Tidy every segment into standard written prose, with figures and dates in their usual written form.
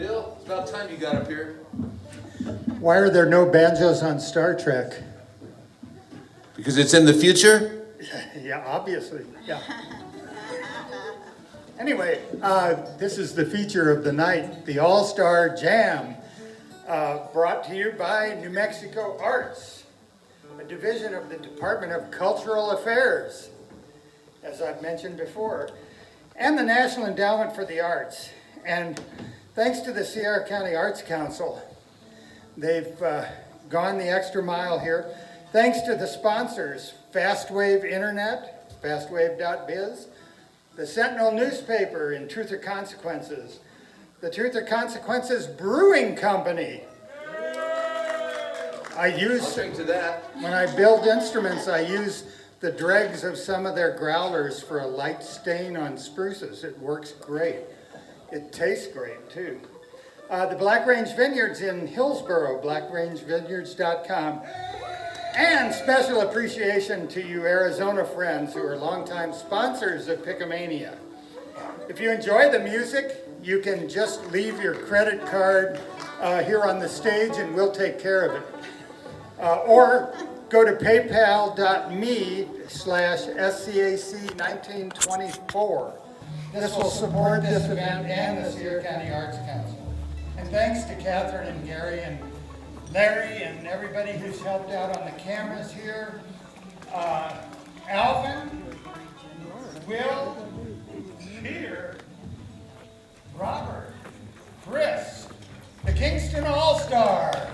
Bill, it's about time you got up here. Why are there no banjos on Star Trek? Because it's in the future? Yeah, obviously, yeah. Anyway, this is the feature of the night, the All-Star Jam, brought to you by New Mexico Arts, a division of the Department of Cultural Affairs, as I've mentioned before, and the National Endowment for the Arts. And thanks to the Sierra County Arts Council, they've gone the extra mile here. Thanks to the sponsors, Fastwave Internet, fastwave.biz, the Sentinel newspaper in Truth or Consequences, the Truth or Consequences Brewing Company. I'll drink to that. When I build instruments, I use the dregs of some of their growlers for a light stain on spruces. It works great. It tastes great too. The Black Range Vineyards in Hillsboro, blackrangevineyards.com. And special appreciation to you Arizona friends who are longtime sponsors of Pickamania. If you enjoy the music, you can just leave your credit card here on the stage and we'll take care of it. Or go to paypal.me/SCAC1924. This will support this event and the Sierra County Arts Council. And thanks to Catherine and Gary and Larry and everybody who's helped out on the cameras here. Alvin, Will, Peter, Robert, Chris, the Kingston Allstars.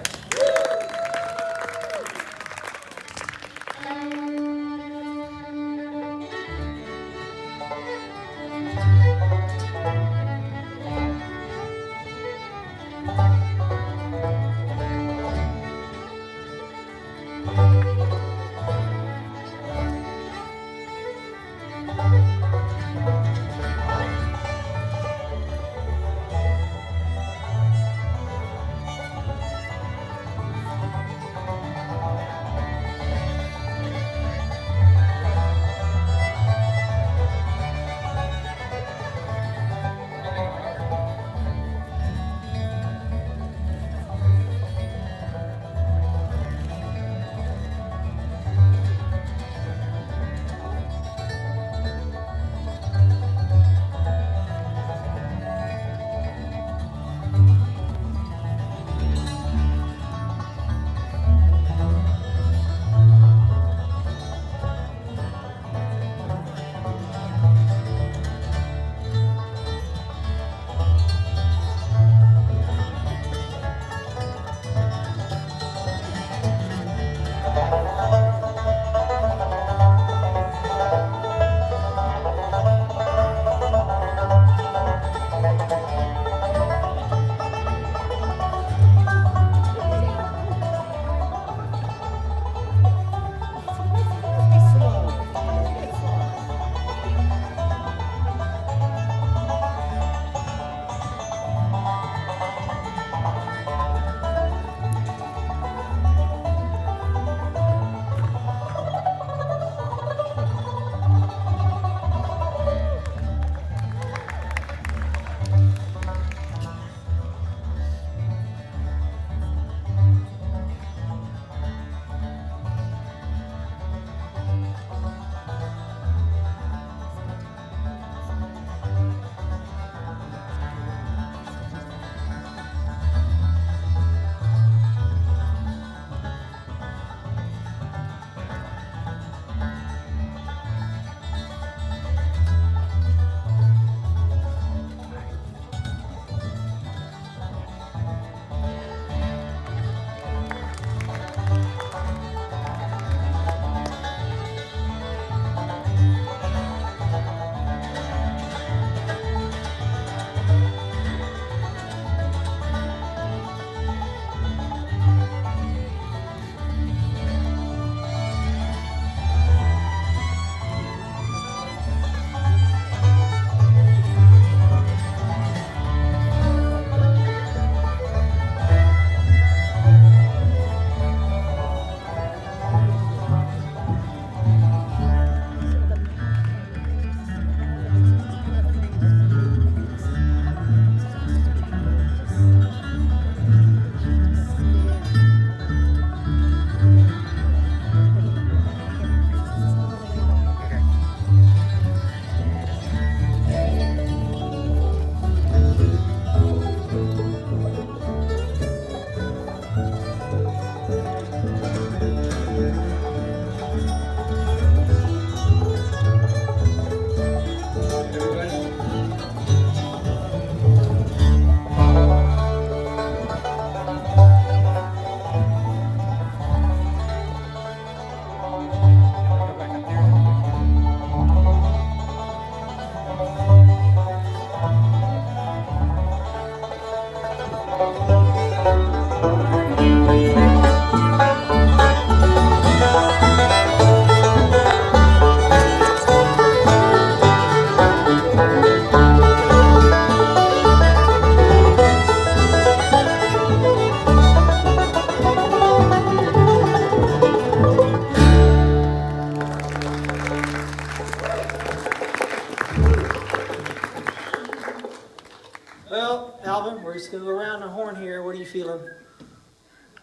Well, Alvin, we're just gonna go around the horn here. What are you feeling?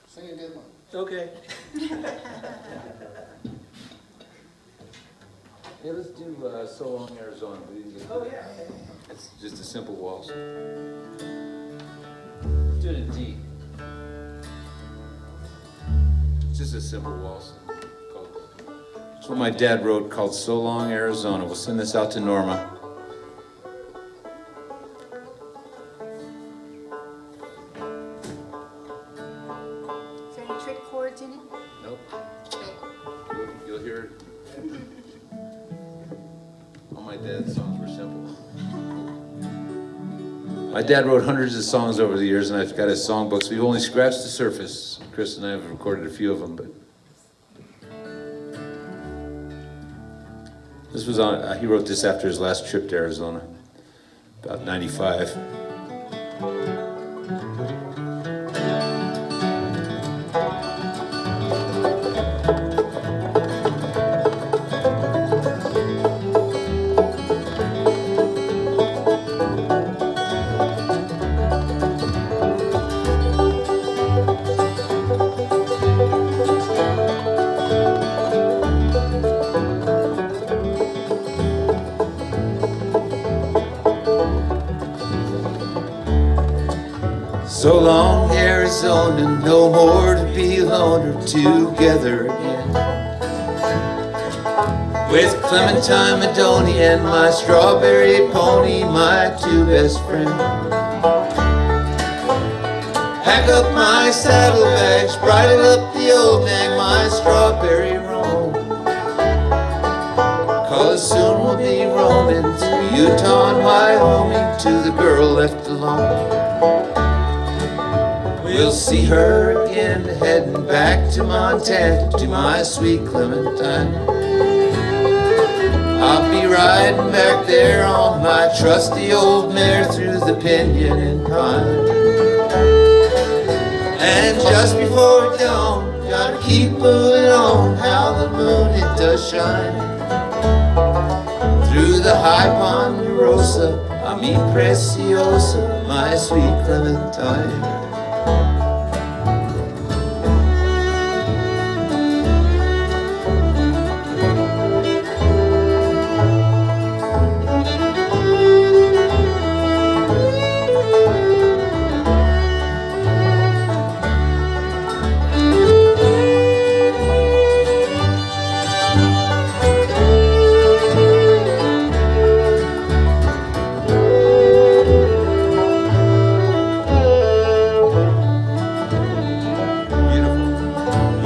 Sing a good one. Okay. Yeah, let's do So Long, Arizona. Oh, yeah. It's just a simple waltz. Let's do it in D. It's just a simple waltz. It's what my dad wrote called So Long, Arizona. We'll send this out to Norma. Is there any trick chords in it? Nope. Okay. You'll hear it. All my dad's songs were simple. My dad wrote hundreds of songs over the years, and I've got his songbooks. We've only scratched the surface. Chris and I have recorded a few of them, but this was on. He wrote this after his last trip to Arizona, about '95. So long, Arizona, no more to be alone or together again. With Clementine, Madoni, and my strawberry pony, my two best friends. Pack up my saddlebags, bridle up the old nag, my strawberry roan. 'Cause soon we'll be roaming through Utah and Wyoming to the girl left alone. We'll see her again, heading back to Montana, to my sweet Clementine. I'll be riding back there on my trusty old mare through the pinyon and pine. And just before dawn, gotta keep moving on, how the moon it does shine. Through the high ponderosa, I mean preciosa, my sweet Clementine.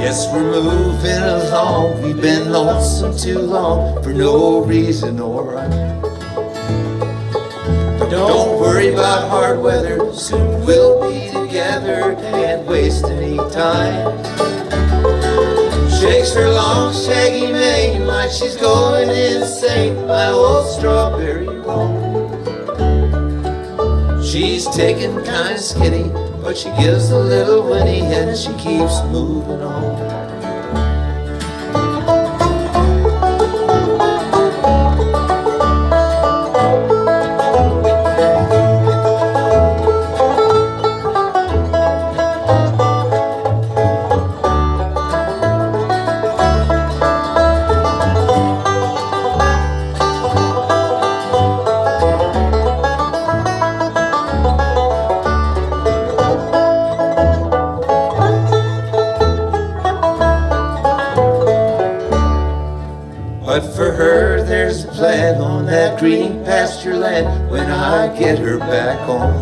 Yes, we're moving along. We've been lonesome too long for no reason or rhyme. But don't worry about hard weather. Soon we'll be together. Can't waste any time. Shakes her long shaggy mane like she's going insane. My old strawberry roan. She's taken kind of skinny, but she gives a little whinny and she keeps moving on. But for her there's a plan on that green pasture land when I get her back home.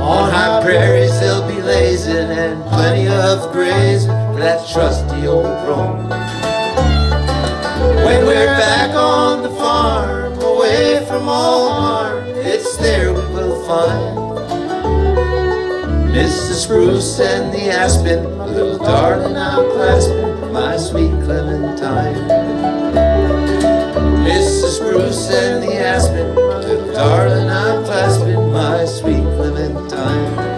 On high prairies they'll be lazing and plenty of grazing for that trusty old roan. When we're back on the farm, away from all harm, it's there we will find Miss the spruce and the aspen, my little darling I'm clasping, my sweet Clementine. Miss the spruce and the aspen, my little darling I'm clasping, my sweet Clementine.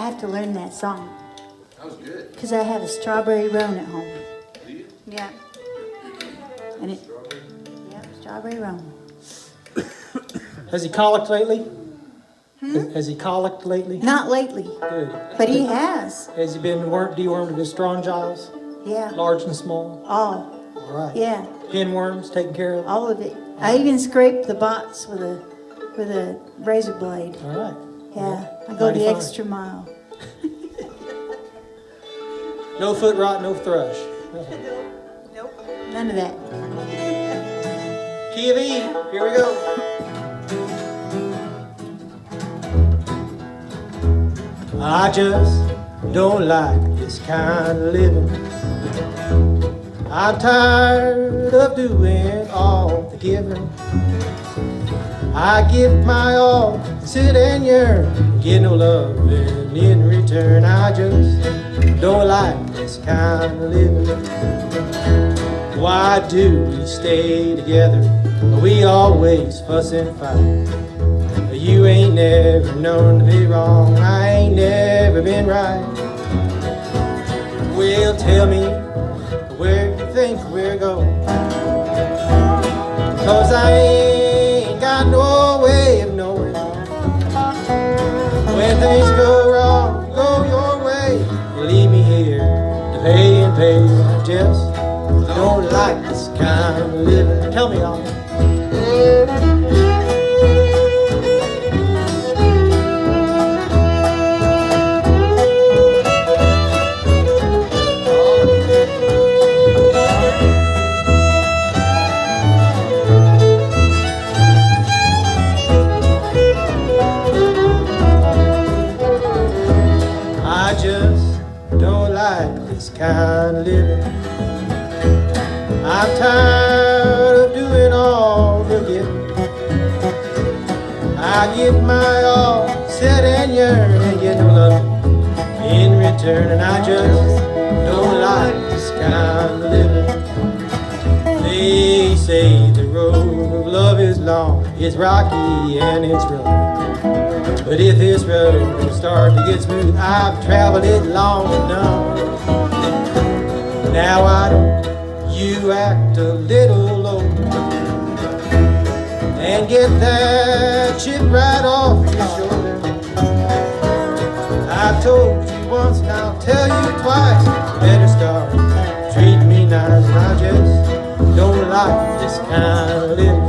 have to learn that song. That was good. Because I have a strawberry roan at home. Do you? Yeah. And it, yeah, strawberry roan. Has he colicked lately? Has he colicked lately? Not lately, Good. but he has. Has he been dewormed of his strong jaws? Yeah. Large and small? All. All right. Yeah. Pinworms taken care of? All of it. I even scraped the box with a razor blade. All right. Yeah. I go Mighty the fine. extra mile. No foot rot, no thrush. Nope. None of that. Key of E, here we go. I just don't like this kind of living. I'm tired of doing all the giving. I give my all, sit and yearn, get no love in return. I just don't like this kind of living. Why do we stay together? We always fuss and fight. You ain't never known to be wrong, I ain't never been right. Well, tell me where you think we're going, 'cause I ain't got no way of knowing. When things go wrong, go your way. You leave me here to pay and pay. I just don't like this kind of living. Tell me all. I just don't like this kind of living. I'm tired of doing all the giving. I give my all, sit and yearn, and get no love in return. And I just don't like this kind of living. They say the road of love is long, it's rocky and it's rough. But if this road will start to get smooth, I've traveled it long enough. Now why don't you act a little low and get that chip right off your shoulder? I've told you once and I'll tell you twice, you better start treating me nice. And I just don't like this kind of living.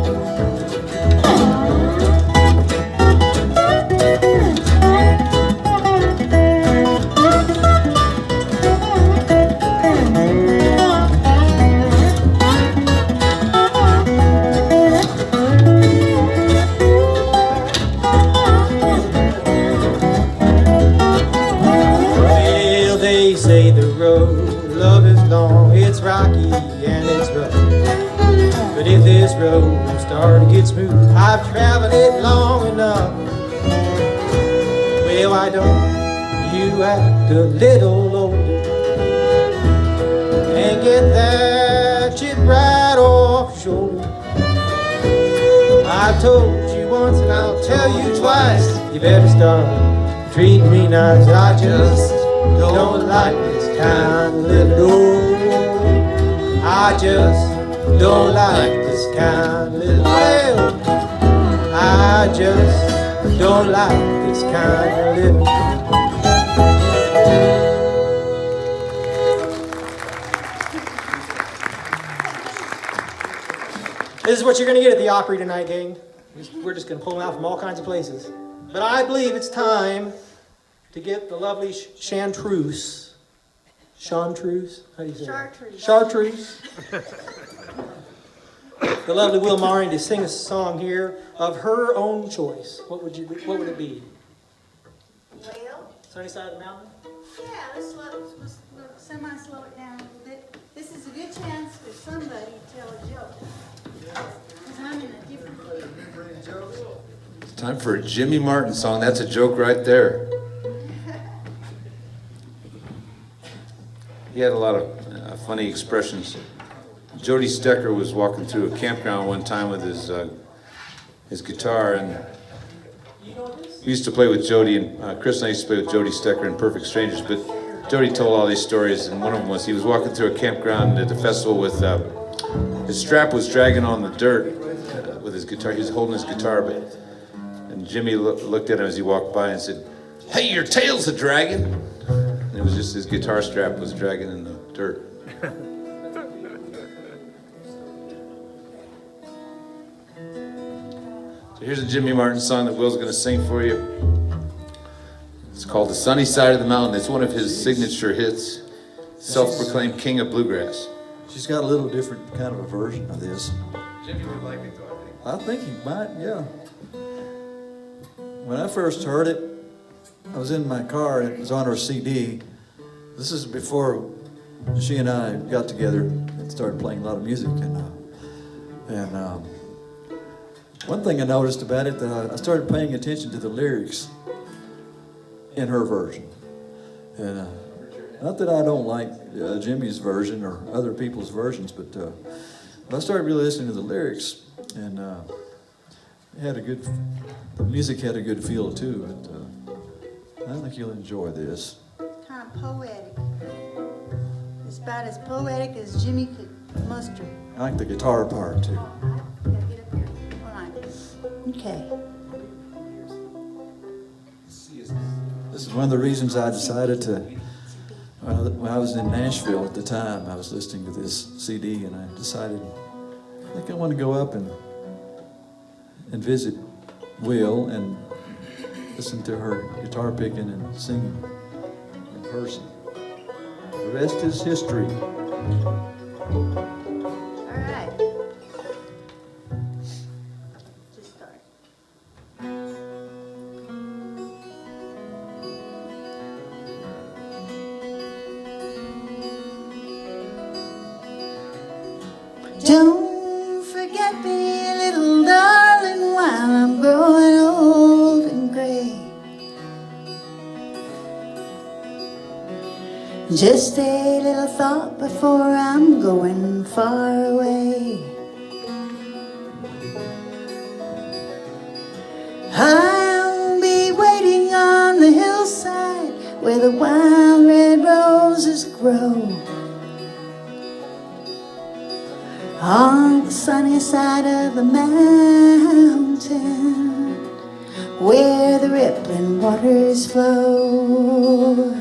They say the road of love is long, it's rocky and it's rough. But if this road will start to get smooth, I've traveled it long enough. Well, why don't you act a little older and get that chip right off your shoulder? I've told you once and I'll tell you twice, you better start treating me nice. I just don't like this kind of living. Oh, I just don't like this kind of living. Well, I just don't like this kind of living. This is what you're going to get at the Opry tonight, gang. We're just going to pull them out from all kinds of places. But I believe it's time to get the lovely Chartreuse. Chartreuse? How do you say Chartreuse. That? Chartreuse. The lovely Will Maring to sing a song here of her own choice. What would it be? Well, Sunny Side of the Mountain? yeah, let's semi-slow it down a little bit. This is a good chance for somebody to tell a joke. Because I'm in a different key. It's time for a Jimmy Martin song. That's a joke right there. He had a lot of funny expressions. Jody Stecker was walking through a campground one time with his guitar, and We used to play with Jody, and Chris and I used to play with Jody Stecker in Perfect Strangers, but Jody told all these stories, and one of them was he was walking through a campground at the festival with, his strap was dragging on the dirt with his guitar. He was holding his guitar, and Jimmy looked at him as he walked by and said, "Hey, your tail's a dragging." And it was just his guitar strap was dragging in the dirt. So here's a Jimmy Martin song that Will's going to sing for you. It's called "The Sunny Side of the Mountain." It's one of his signature hits, self-proclaimed king of bluegrass. She's got a little different kind of a version of this. Jimmy would like it, though, I think. I think he might, yeah. When I first heard it, I was in my car and it was on her CD. This is before she and I got together and started playing a lot of music. And one thing I noticed about it, I started paying attention to the lyrics in her version. And not that I don't like Jimmy's version or other people's versions, but I started really listening to the lyrics, and the music had a good feel too. And I think you'll enjoy this. Kind of poetic. It's about as poetic as Jimmy could muster. I like the guitar part too. Gotta get up here. All right. Okay. This is one of the reasons I decided to, when I was in Nashville at the time, I was listening to this CD and I decided, I think I want to go up and visit Will and listen to her guitar picking and singing in person. The rest is history. All right. Just start. Don't forget me, little darling, while I'm growing old and gray. Just a little thought before I'm going far away. I'll be waiting on the hillside where the wild red roses grow. On the sunny side of the mountain where the rippling waters flow.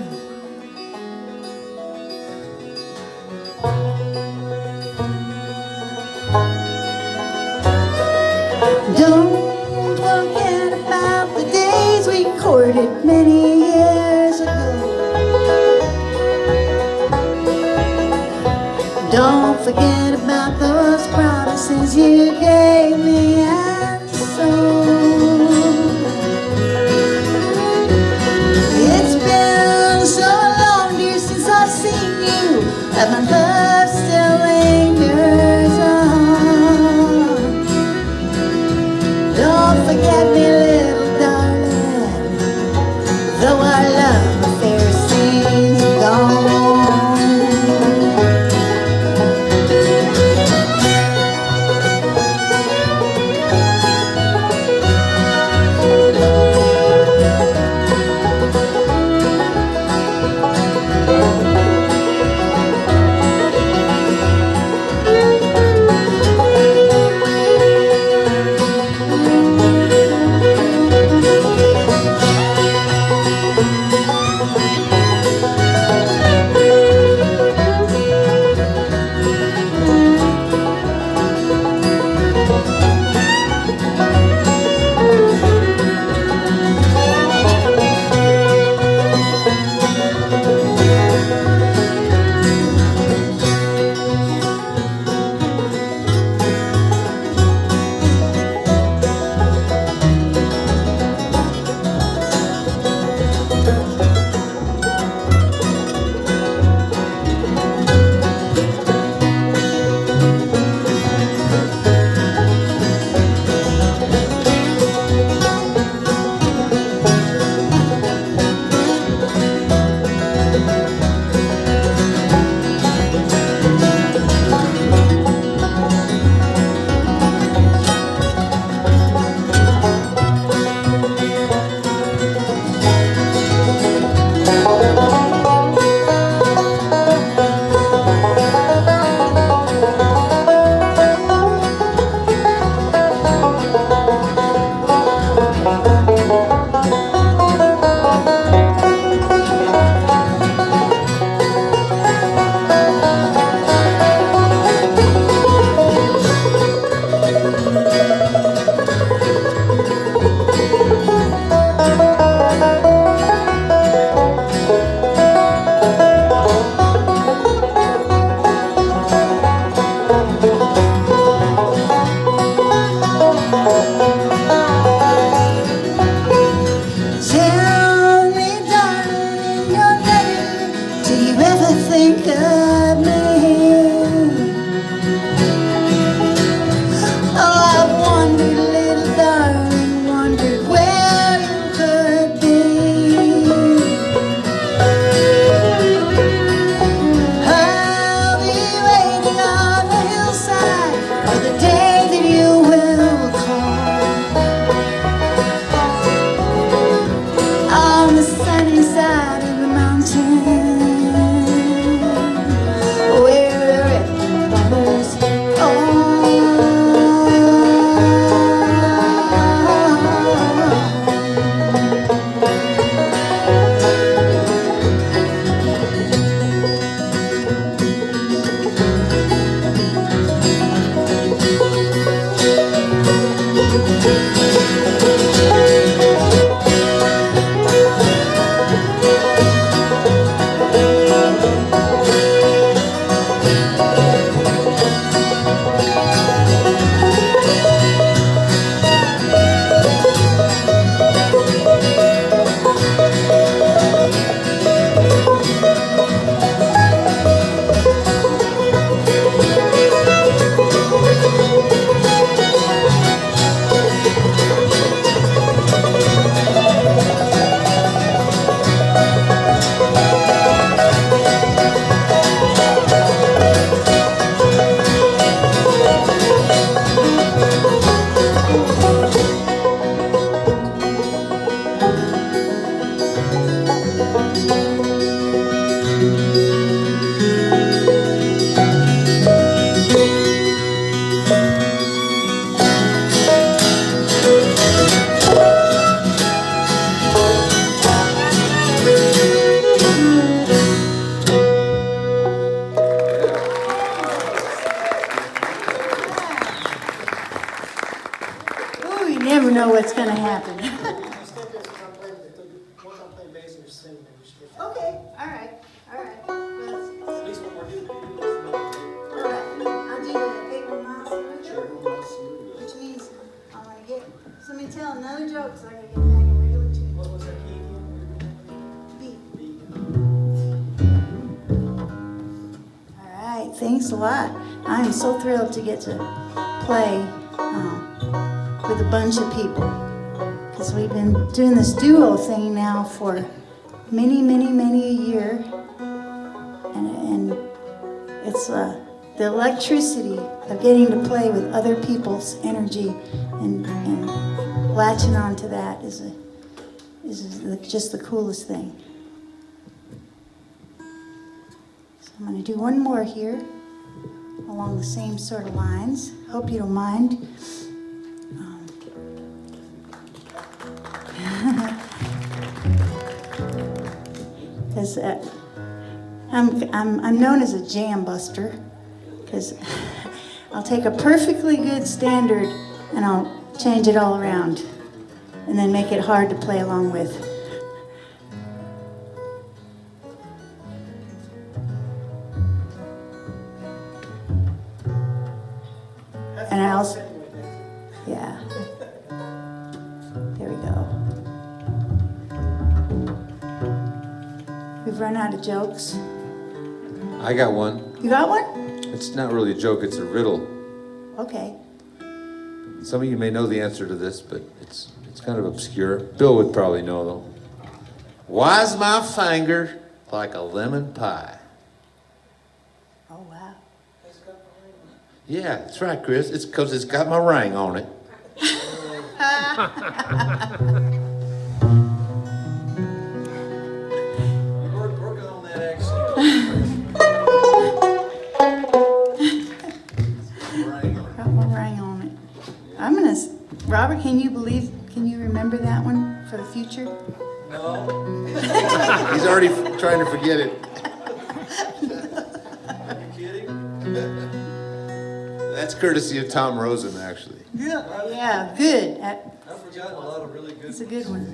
Don't forget about the days we courted many years ago. Don't forget about those promises you gave me, and so it's been so long, dear, since I've seen you, that my love still lingers on. Don't forget me, little darling, though our love affair seems gone. Tell me, darling, in your letter, do you ever think of me? Oh, I've wondered, little darling, wondered where you could be. I'll be waiting on the hillside for the day that you will call. On the sunny side of the mountain, where the red flowers Ooh, you never know what's going to happen. Okay, all right, all right. All right, I'll do the paper mouse, which means I want to get, so let me tell another joke so I can get back in regular tune. What was that key again? All right, thanks a lot. I am so thrilled to get to play with a bunch of people, because we've been doing this duo thing now for many a year, and it's the electricity of getting to play with other people's energy and latching on to that is just the coolest thing. So I'm going to do one more here along the same sort of lines. Hope you don't mind. Because I'm known as a jam buster, because I'll take a perfectly good standard and I'll change it all around and then make it hard to play along with. And I also, yeah, there we go. We've run out of jokes. I got one. You got one? It's not really a joke, it's a riddle. Okay. Some of you may know the answer to this, but it's kind of obscure. Bill would probably know, though. Why's my finger like a lemon pie? Oh, wow. Yeah, that's right, Chris. It's because it's got my ring on it. Working on that accent. Got my ring on it. I'm gonna, Robert, can you remember that one for the future? No. He's already trying to forget it. Are you kidding? That's courtesy of Tom Rosen, actually. Yeah, good. I've forgotten a lot of really good It's a good one.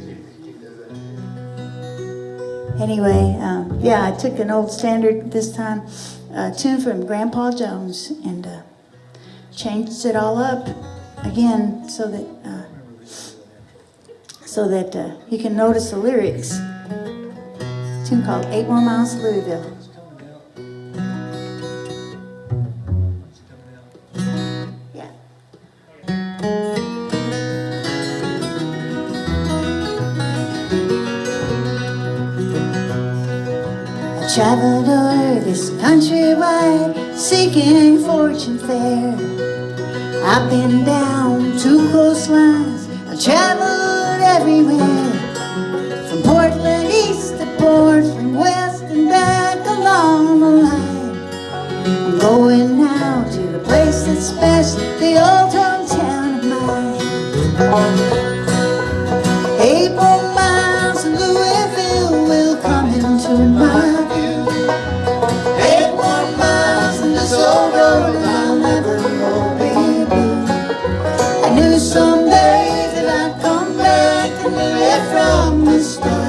Anyway, yeah, I took an old standard this time, a tune from Grandpa Jones, and changed it all up again, so that you can notice the lyrics. A tune called 8 More Miles to Louisville. Yeah. I traveled o'er this country wide, seeking fortune fair. I've been down 2 coastlines, I traveled everywhere. From Portland east to Portland west and back along the line. I'm going now to the place that's best, the old hometown of mine. 8 more miles and Louisville will come into my view. 8 more miles and this old road and I'll never more be blue. I knew someday that I'd come back and knew it from the start.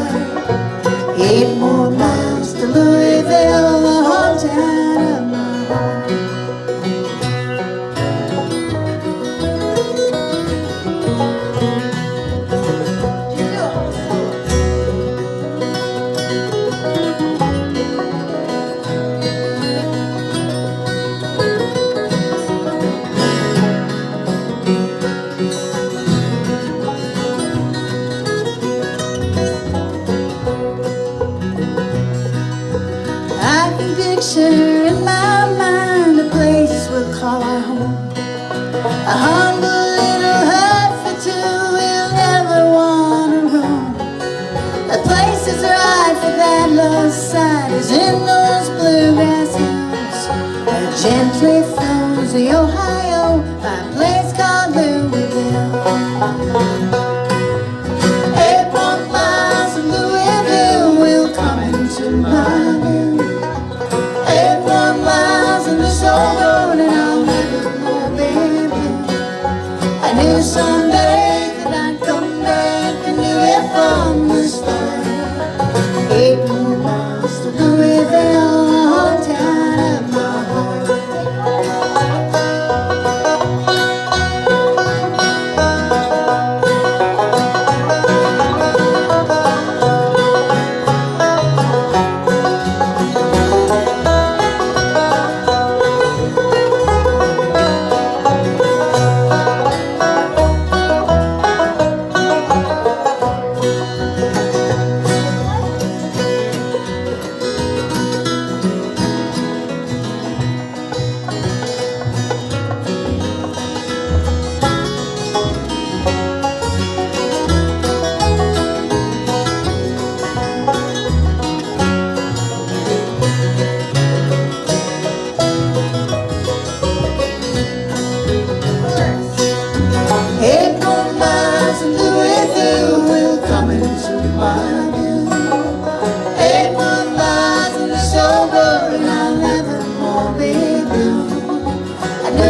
8 more miles to Louisville, the hometown of my heart. Picture in my mind a place we'll call our home. A humble little hut for 2 we'll never want to roam. The place is right for that lost side is in those bluegrass hills, where gently flows the Ohio by a place called Louisville. 8 more miles of Louisville will come into my view. 8 more miles in this old road and I'll never more be blue. I knew someday that I'd come back and knew it from the start. 8 more miles to Louisville, the hometown of my heart.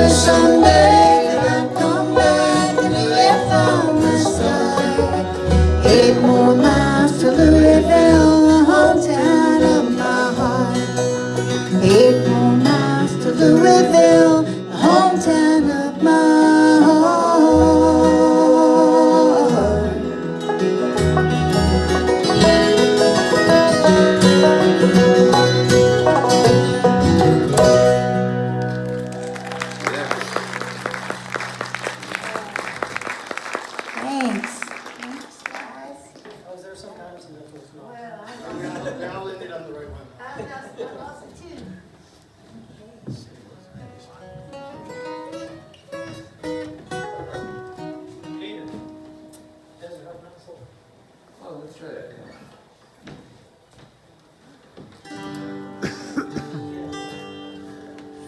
Someday that I'll come back and knew it from the start. 8 more miles to Louisville, the hometown of my heart. 8 more miles to Louisville, the hometown of my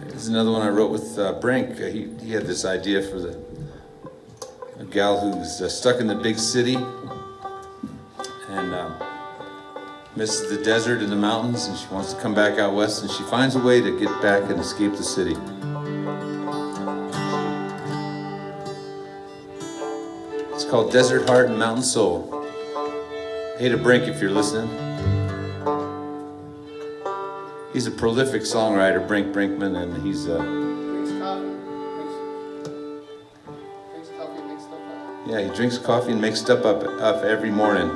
There's another one I wrote with Brink. He had this idea for a gal who's stuck in the big city and misses the desert and the mountains, and she wants to come back out west, and she finds a way to get back and escape the city. It's called Desert Heart and Mountain Soul. Hey to Brink if you're listening. He's a prolific songwriter, Brink Brinkman, and he's Yeah, he drinks coffee and makes stuff up every morning.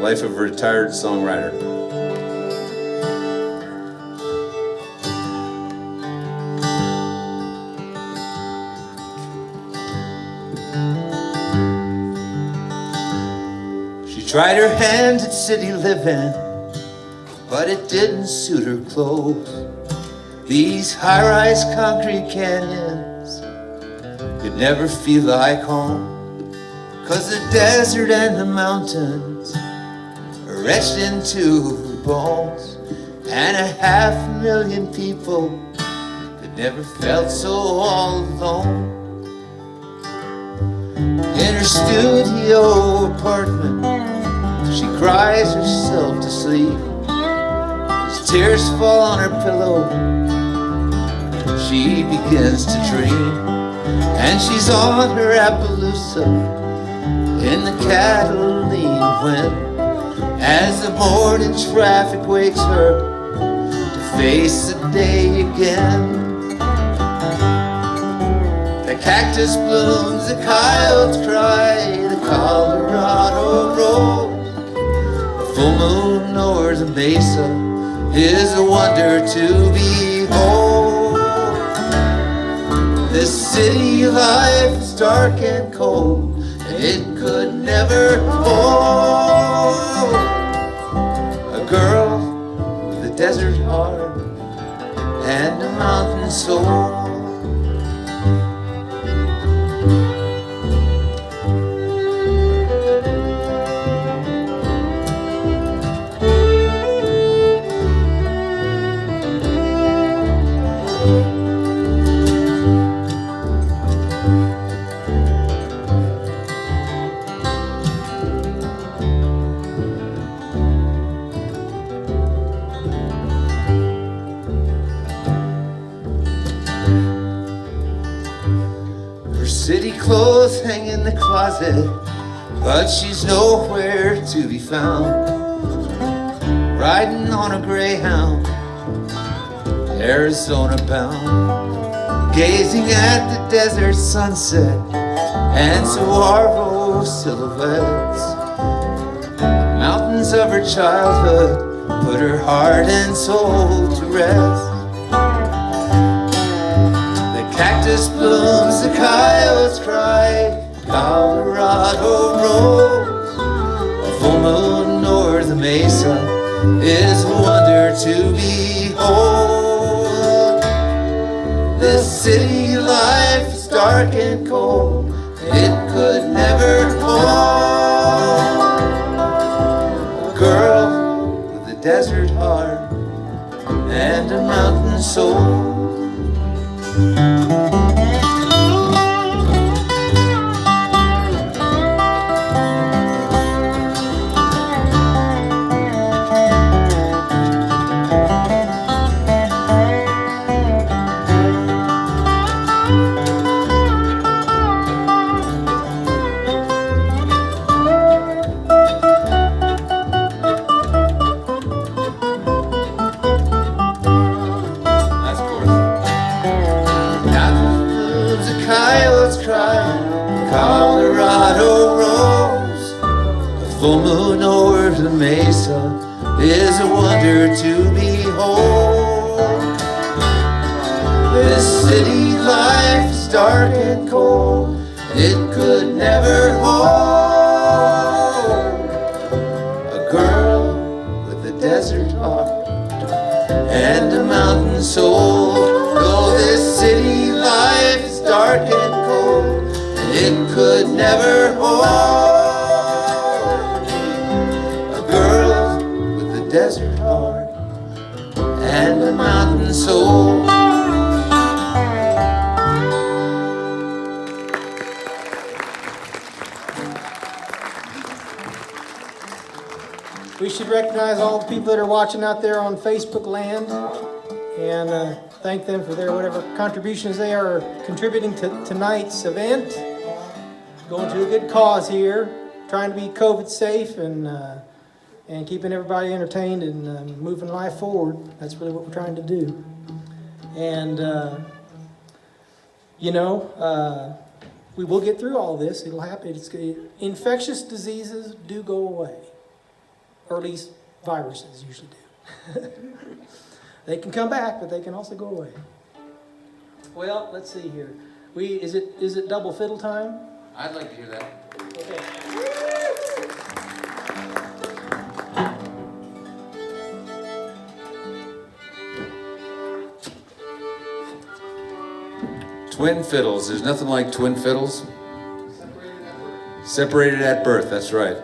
Life of a retired songwriter. She tried her hand at city living, but it didn't suit her clothes. These high-rise concrete canyons could never feel like home, 'cause the desert and the mountains are etched into her bones, and 500,000 people that never felt so all alone. In her studio apartment, she cries herself to sleep. As tears fall on her pillow, she begins to dream. And she's on her Appaloosa in the Catalina wind, as the morning traffic wakes her to face the day again. The cactus blooms, the coyotes cry, the Colorado rolls. The full moon over the mesa is a wonder to behold. This city life is dark and cold, and it could never hold a girl with a desert heart and a mountain soul. City clothes hang in the closet, but she's nowhere to be found. Riding on a Greyhound, Arizona bound, gazing at the desert sunset and saguaro silhouettes. The mountains of her childhood put her heart and soul to rest. Cactus blooms, the coyotes cry, Colorado rolls. A full moon o'er the mesa is a wonder to behold. This city life is dark and cold, it could never hold a girl with a desert heart and a mountain soul. Colorado rolls, a full moon over the mesa is a wonder to behold. This city life is dark and cold, it could never hold a girl with a desert heart and a mountain soul. Though this city life is dark and cold, it could never hold a girl with a desert heart and a mountain soul. We should recognize all the people that are watching out there on Facebook land and thank them for their whatever contributions they are contributing to tonight's event. Going to a good cause here, trying to be COVID safe and keeping everybody entertained and moving life forward. That's really what we're trying to do. And we will get through all this. It'll happen. Infectious diseases do go away, or at least viruses usually do. They can come back, but they can also go away. Well, let's see here. Is it double fiddle time? I'd like to hear that. Okay. Twin fiddles. There's nothing like twin fiddles. Separated at birth, that's right.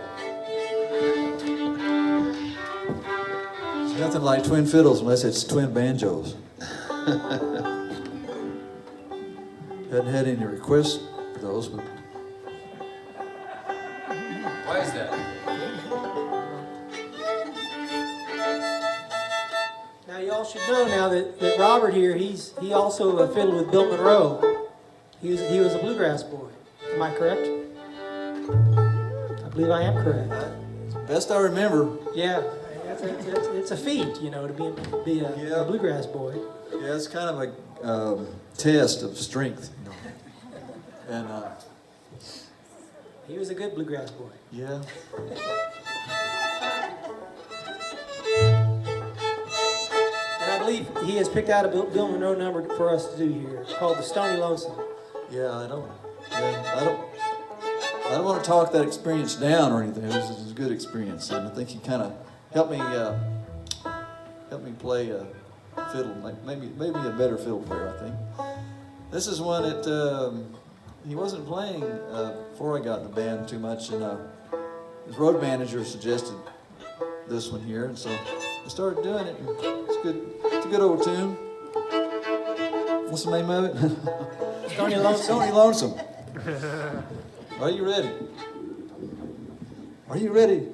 There's nothing like twin fiddles unless it's twin banjos. Hadn't had any requests for those, but Why is that? Now y'all should know now that Robert here, he also fiddled with Bill Monroe. He was a bluegrass boy. Am I correct? I believe I am correct. best I remember. Yeah, it's a feat, you know, to be a bluegrass boy. Yeah, it's kind of a test of strength, you know. And He was a good bluegrass boy. yeah. And I believe he has picked out a Bill Monroe number for us to do here, called the Stony Lonesome. Yeah, I don't want to talk that experience down or anything. It was a good experience, and I think he kind of helped me play fiddle, made me a better fiddle player, I think. This is one that he wasn't playing before I got in the band too much, and his road manager suggested this one here, and so I started doing it. And it's good. It's a good old tune. What's the name of it? Stony Lonesome. Stony Lonesome. Are you ready? Are you ready?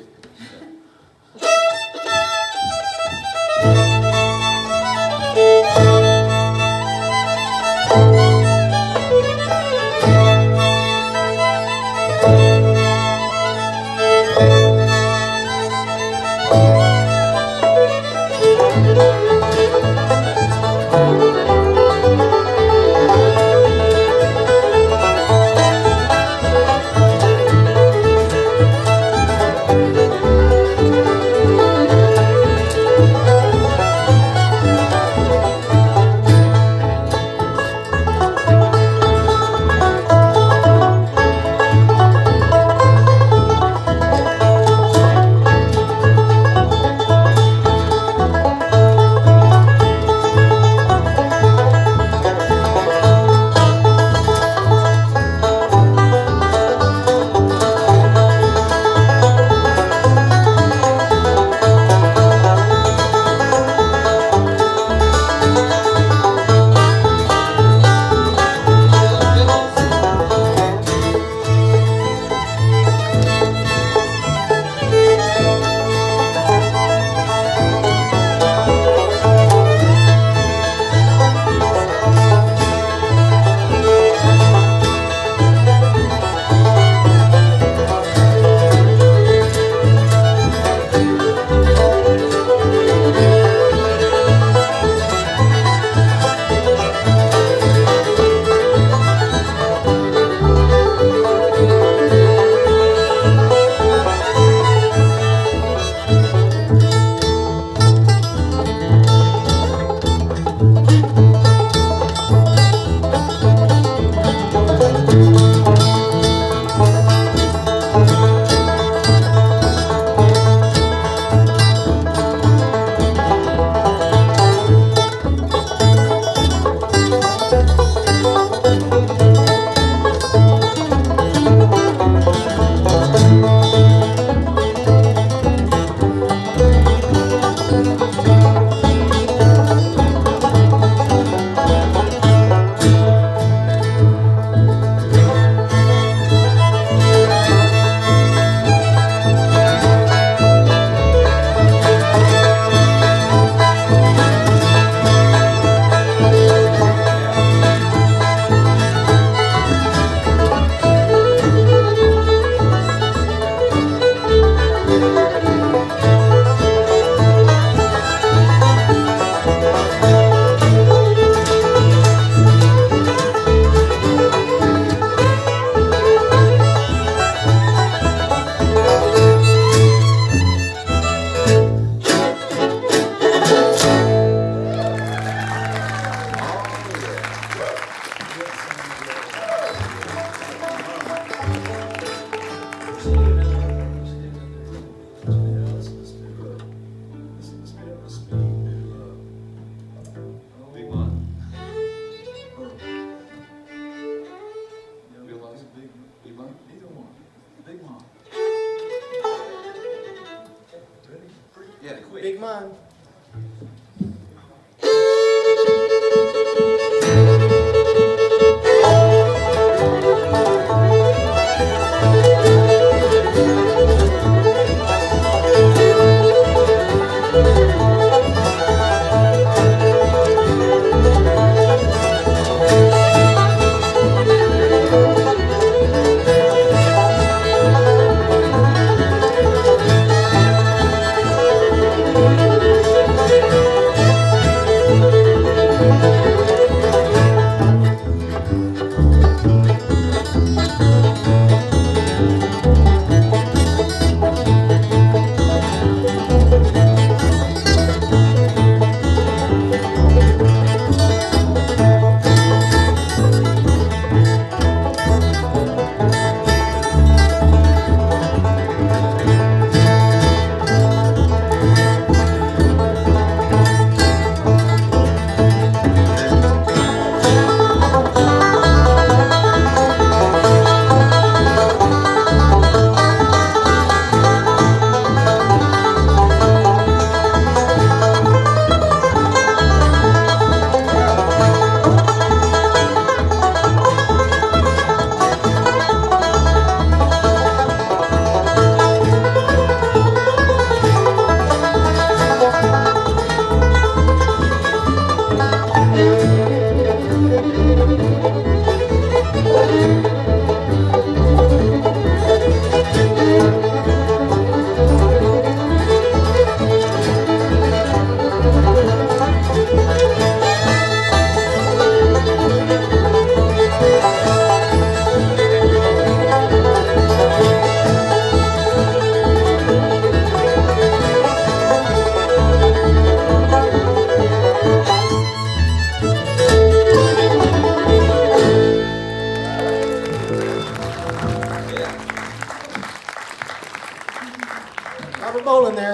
Big man.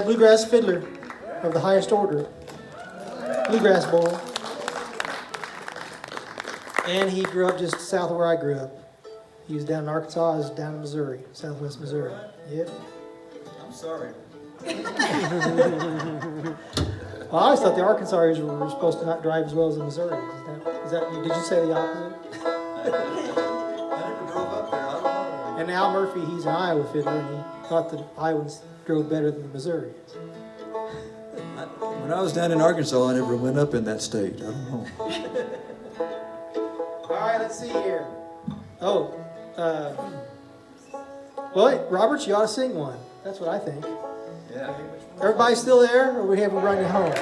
Bluegrass fiddler of the highest order. Bluegrass boy. And he grew up just south of where I grew up. He was down in Arkansas, I was down in Missouri, southwest Missouri. Yep. I'm sorry. Well, I always thought the Arkansasians were supposed to not drive as well as the Missouri. Is that did you say the opposite? I never drove up there. I don't know. And Al Murphy, he's an Iowa fiddler, and he thought the Iowans drove better than the Missourians. When I was down in Arkansas, I never went up in that state. I don't know. All right, let's see here. Oh, well, Robert, you ought to sing one. That's what I think. Yeah. Everybody still there, or we have to run you home?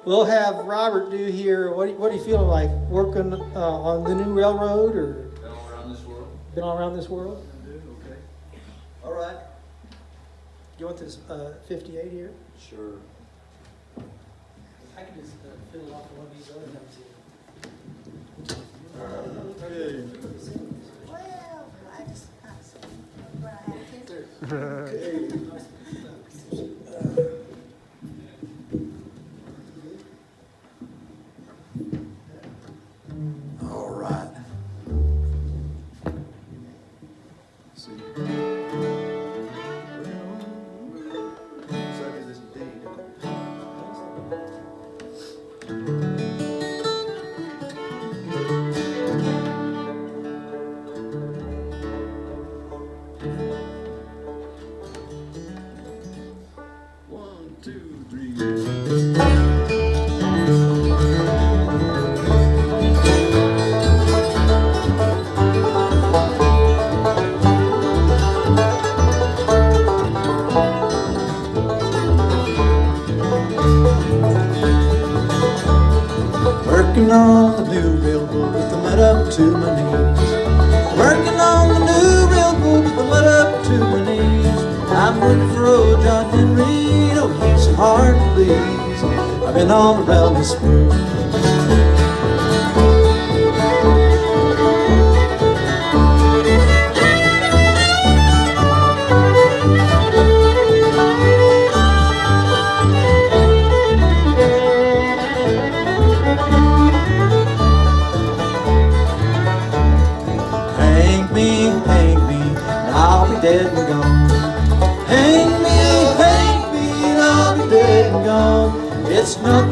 We'll have Robert do here. What are you feeling like? Working on the new railroad, or Been all around this world? been all around this world? Okay. All right. You want this 58 here? Sure. I can just fiddle off one of these other notes here. Okay. Well, I just kind of said what I had to. All right. See. One, two, three. Working on the new railroad with the mud up to my knees. Working on the new railroad with the mud up to my knees. I'm working for old John Henry, oh he's hard to please. I've been all around this world. Hang me, and I'll be dead and gone.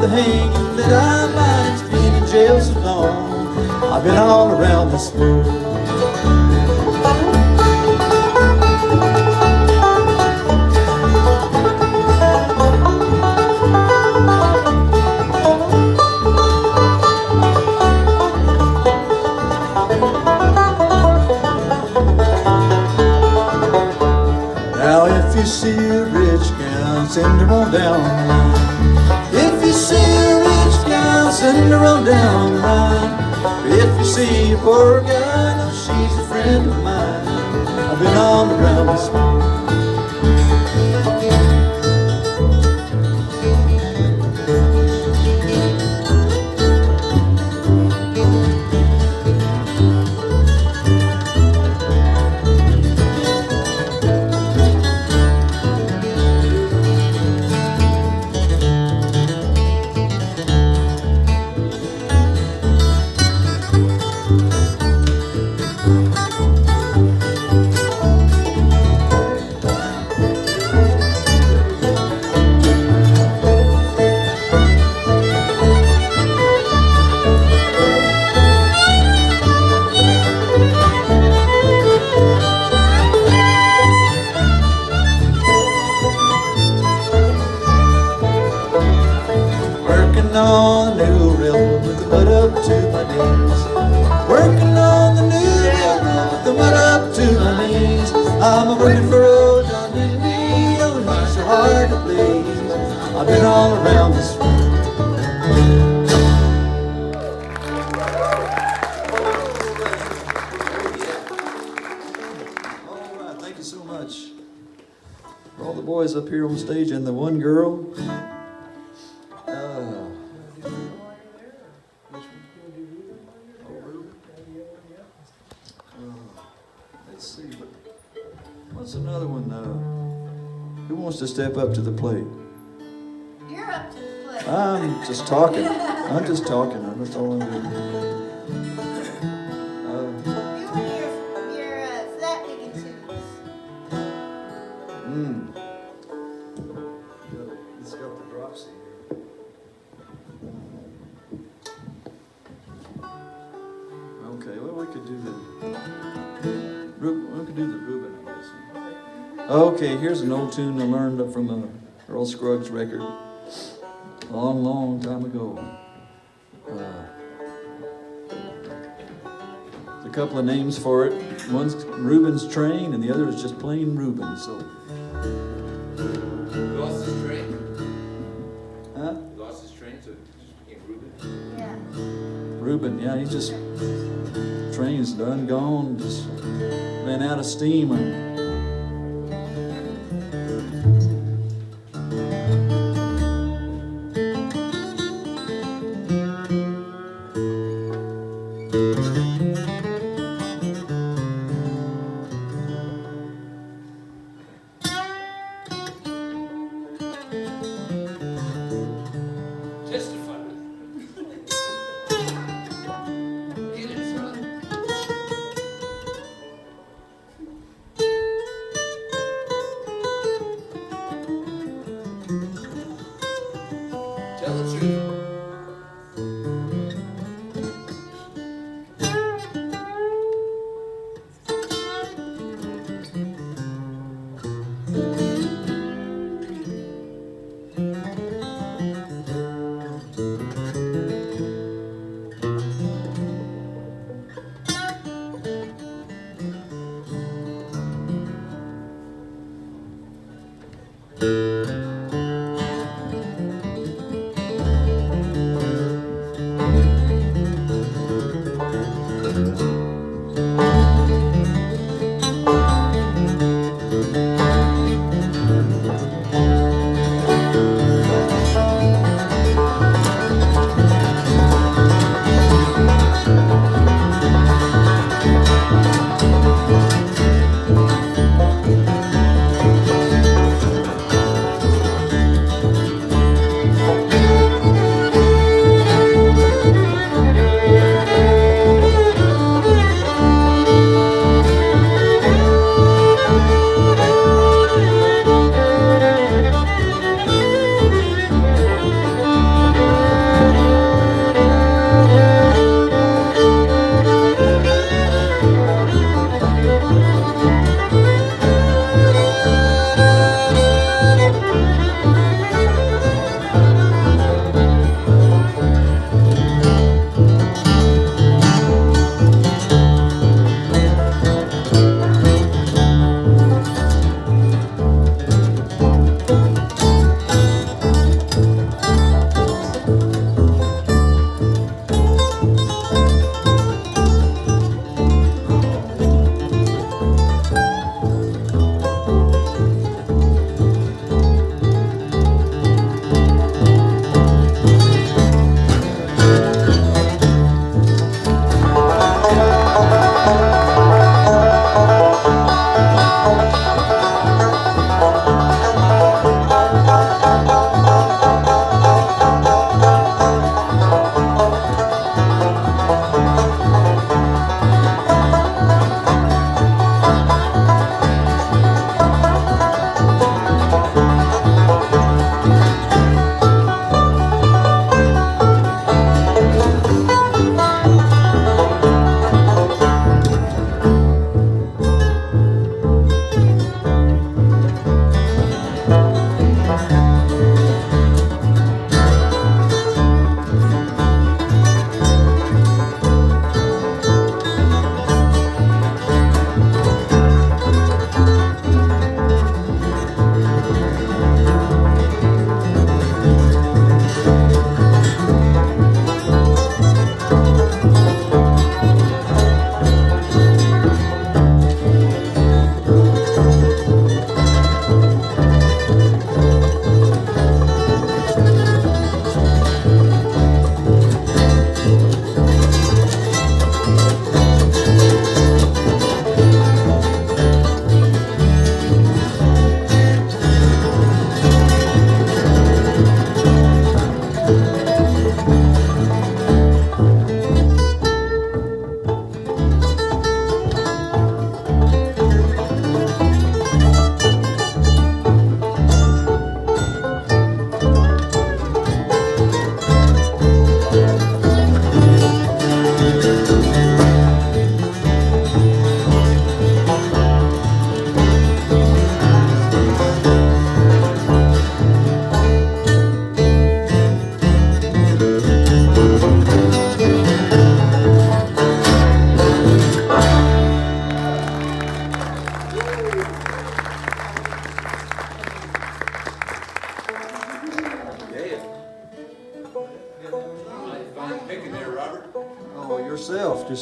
hanging that I mind's been in jail so long. I've been all around this world. Now if you see a rich gal, send her on down the line. If you see a rich gal, send her on down the line. If you see a poor guy, know she's a friend of mine. I've been all around this world. Working on the new railroad with the mud up to my knees. Working on the new railroad with the mud up to my knees. I'm working for old John Henry, oh he's so hard to please. I've been all around this world. All right, thank you so much. For all the boys up here on stage and the one girl. Let's see, what's another one? Who wants to step up to the plate? You're up to the plate. I'm just talking. I'm just talking. That's all I'm doing. You and your flat picking tunes. It's got the drops here. Okay, well, we could do the Reuben, I guess. Okay, here's an old tune I learned from Earl Scruggs record a long, long time ago. There's a couple of names for it. One's Reuben's Train, and the other is just plain Reuben. So, Lost his train. huh? Lost his train, so it just became Reuben. Yeah. Reuben, yeah, he just train's done gone, just ran out of steam. Testify. Get it, son. Tell the truth.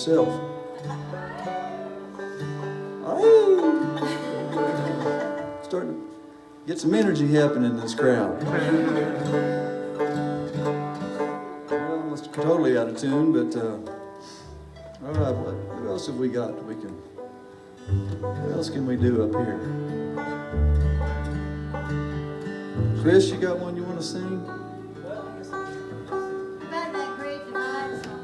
yourself. Starting to get some energy happening in this crowd. Well, almost totally out of tune, but all right, what else have we got? What else can we do up here? Chris, you got one you want to sing? About that great divide song.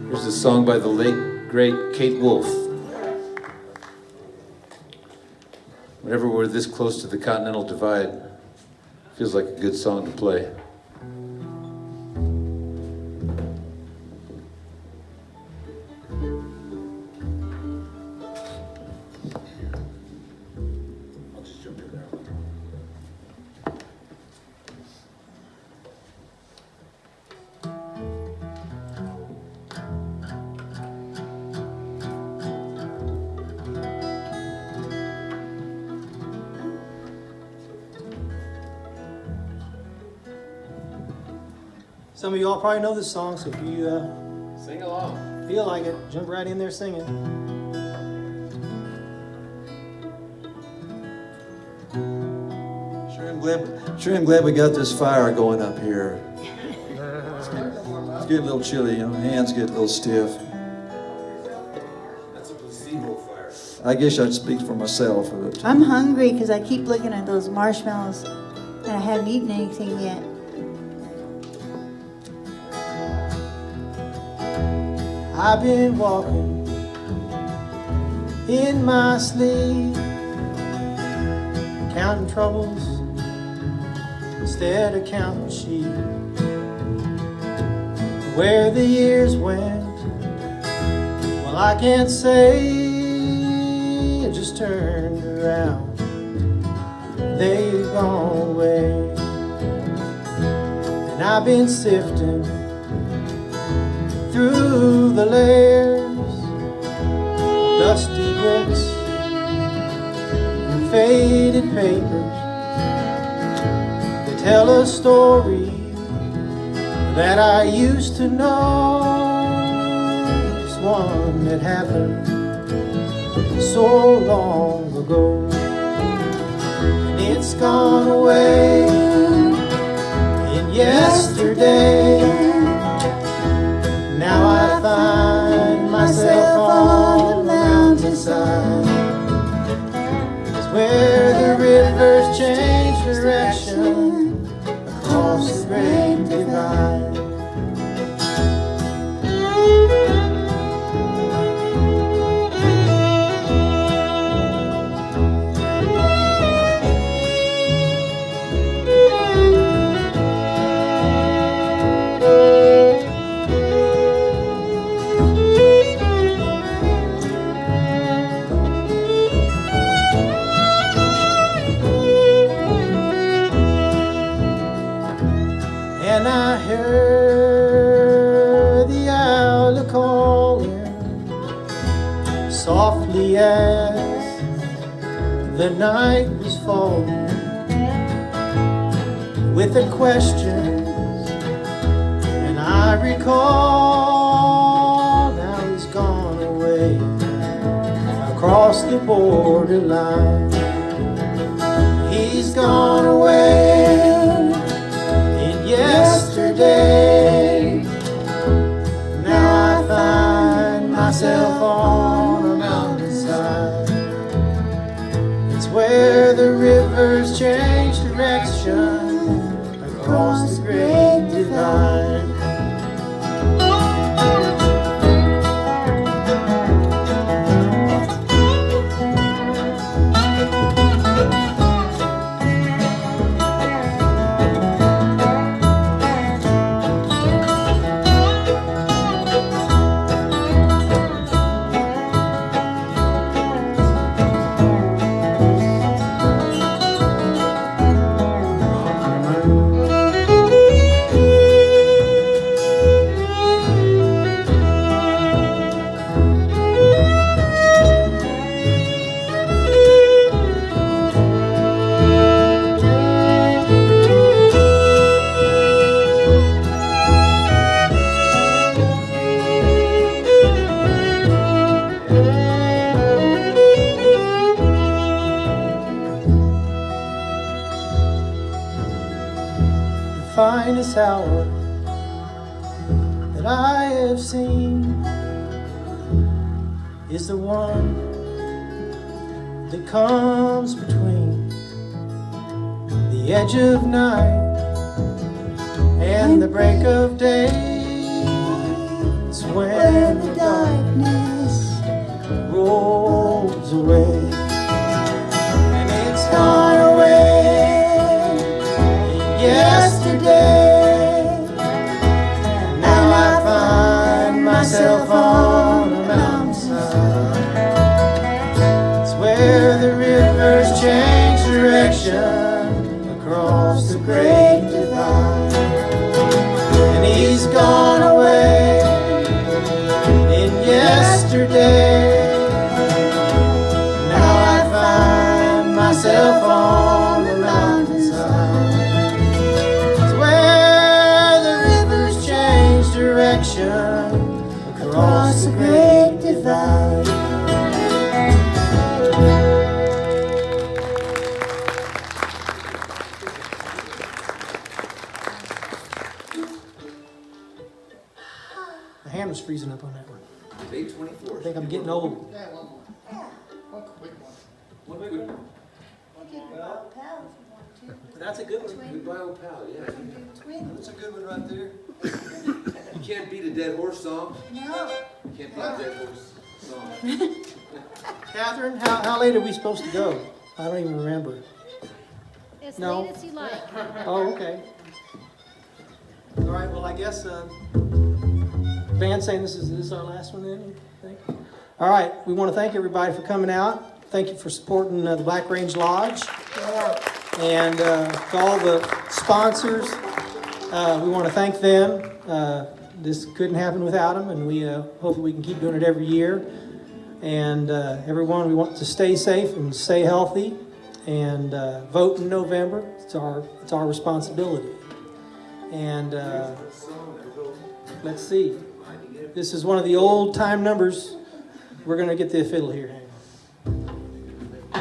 Here's a song by the late, great Kate Wolf. Whenever we're this close to the Continental Divide, feels like a good song to play. I'll just jump in there. Some of you all probably know this song, so if you Sing along. feel like it, jump right in there singing. Sure I'm glad we got this fire going up here. It's getting a little chilly, you know, hands get a little stiff. That's a placebo fire. I guess I'd speak for myself. But I'm hungry because I keep looking at those marshmallows and I haven't eaten anything yet. I've been walking in my sleep, counting troubles instead of counting sheep. Where the years went, well, I can't say. I just turned around, they've gone away. And I've been sifting through the layers of dusty books and faded papers that tell a story that I used to know. It's one that happened so long ago, and it's gone away in yesterday. Now I find myself on the mountainside. It's where the rivers change direction across the great divide. And I heard the owl calling softly as the night was falling, with a question, and I recall now he's gone away across the borderline. He's gone away yesterday. Now I find myself on a mountainside. It's where the rivers change direction across the great divide. finest hour that I have seen is the one that comes between the edge of night and the break of day. It's when the darkness rolls away and it's gone away yesterday. Now I find myself on a mountainside. It's where the rivers change direction across the great divide. And he's gone away in yesterday. Now I find myself on the mountainside. It's where the rivers change direction across the great divide. My hand was freezing up on that one. Day 24. I think I'm getting old. Yeah, one more. One quick one. One quick one. That's a good one. Goodbye, old pal. Yeah. That's a good one right there. You can't beat a dead horse song. No. You can't beat a dead horse song. Catherine, how late are we supposed to go? I don't even remember. As No. late as you like. Oh, okay. All right, well, I guess, band saying this is our last one then, you think? All right, we want to thank everybody for coming out. Thank you for supporting the Black Range Lodge. And to all the sponsors, we want to thank them. This couldn't happen without them, and we hope that we can keep doing it every year. And everyone, we want to stay safe and stay healthy, and vote in November. It's our responsibility. And let's see. This is one of the old time numbers. We're going to get the fiddle here. Hang on.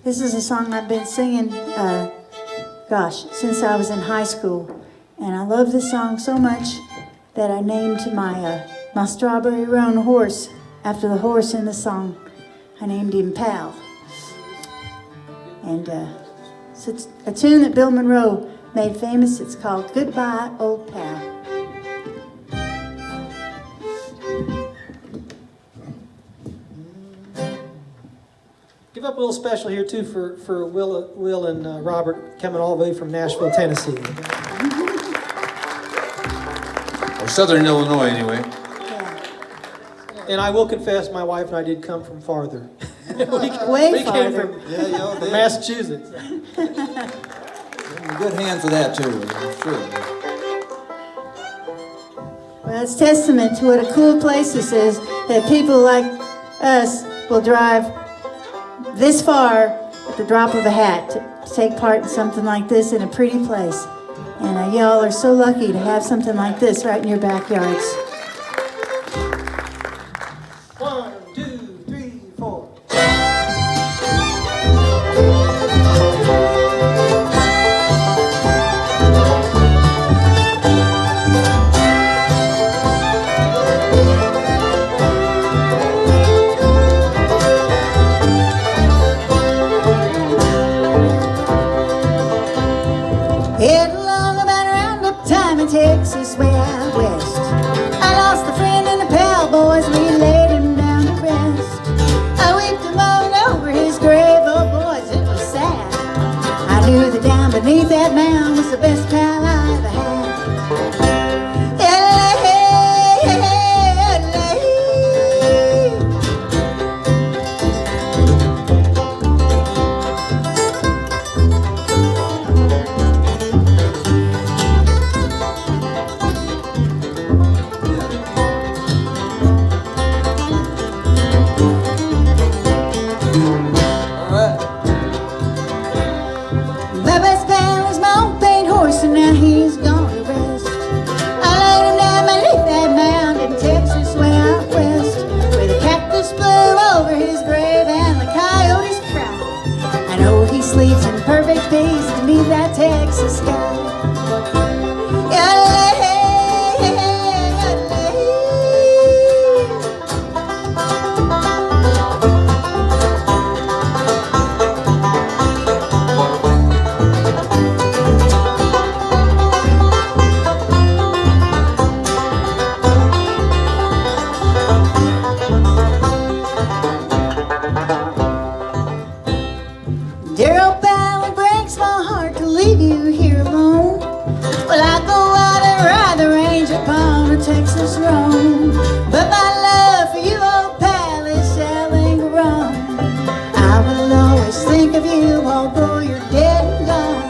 This is a song I've been singing, since I was in high school. And I love this song so much that I named my strawberry roan horse after the horse in the song. I named him Pal. And so it's a tune that Bill Monroe made famous. It's called Goodbye, Old Pal. Give up a little special here too for Will and Robert coming all the way from Nashville, Tennessee. Or Southern Illinois, anyway. Yeah. And I will confess, my wife and I did come from farther. Way we came farther. from Massachusetts. A good hand for that too. Sure. Well, it's testament to what a cool place this is, that people like us will drive this far at the drop of a hat to take part in something like this in a pretty place. And y'all are so lucky to have something like this right in your backyards. 1, 2, 3, 4. Head along about roundup time in Texas way out west. I think of you, although you're dead and gone.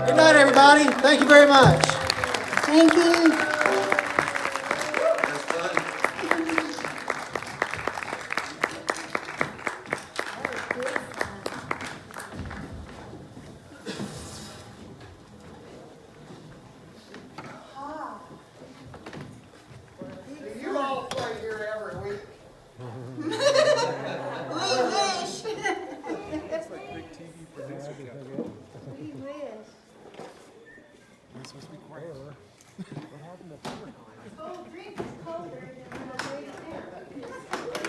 Good night, everybody. Thank you very much. Thank you. You all play here every week. We wish. We wish. Oh, drink is colder than the way there.